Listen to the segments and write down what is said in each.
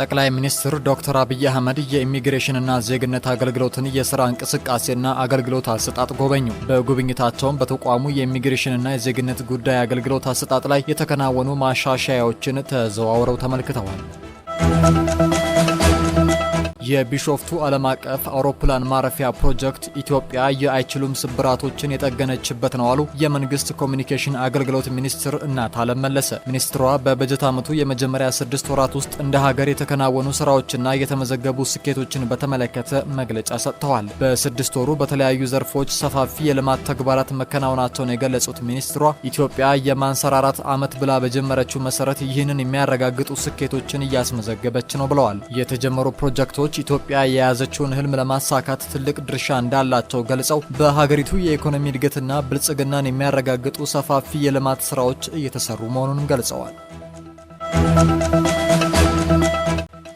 ጠቅላይ ሚኒስትር ዶክተር አብይ አህመድ የኢሚግሬሽንና ዜግነት አገልግሎትን የሥራ እንቅስቃሴና አገልግሎት አሰጣጥ ጎበኙ። በጉብኝታቸውም በተቋሙ የኢሚግሬሽንና የዜግነት ጉዳይ አገልግሎት አሰጣጥ ላይ የተከናወኑ ማሻሻያዎችን ተዘዋውረው ተመልክተዋል። የቢሾፍቱ ዓለም አቀፍ አውሮፕላን ማረፊያ ፕሮጀክት ኢትዮጵያ የአይችሉም ስብራቶችን የጠገነችበት ነው አሉ የመንግስት ኮሚኒኬሽን አገልግሎት ሚኒስትር እናት አለም መለሰ። ሚኒስትሯ በበጀት ዓመቱ የመጀመሪያ 6 ወራት ውስጥ እንደ ሀገር የተከናወኑ ስራዎችና የተመዘገቡ ስኬቶችን በተመለከተ መግለጫ ሰጥተዋል። በ6 ወሩ በተለያዩ ዘርፎች ሰፋፊ የልማት ተግባራት መከናወናቸውን የገለጹት ሚኒስትሯ ኢትዮጵያ የማንሰራራት ዓመት ብላ በጀመረችው መሰረት ይህንን የሚያረጋግጡ ስኬቶችን እያስመዘገበች ነው ብለዋል። የተጀመሩ ፕሮጀክቶች ኢትዮጵያ የያዘችውን ህልም ለማሳካት ትልቅ ድርሻ እንዳላቸው ገልጸው በሀገሪቱ የኢኮኖሚ እድገትና ብልጽግናን የሚያረጋግጡ ሰፋፊ የልማት ስራዎች እየተሰሩ መሆኑንም ገልጸዋል።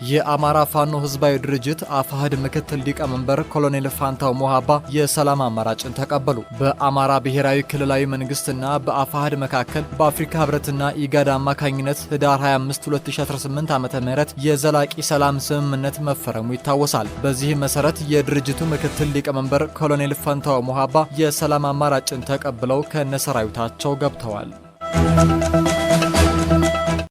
የአማራ ፋኖ ህዝባዊ ድርጅት አፋሕድ ምክትል ሊቀመንበር ኮሎኔል ፋንታው ሞሃባ የሰላም አማራጭን ተቀበሉ። በአማራ ብሔራዊ ክልላዊ መንግስትና በአፋሕድ መካከል በአፍሪካ ህብረትና ኢጋድ አማካኝነት ህዳር 25 2018 ዓ.ም የዘላቂ ሰላም ስምምነት መፈረሙ ይታወሳል። በዚህ መሰረት የድርጅቱ ምክትል ሊቀመንበር ኮሎኔል ፋንታው ሞሃባ የሰላም አማራጭን ተቀብለው ከነሰራዊታቸው ገብተዋል።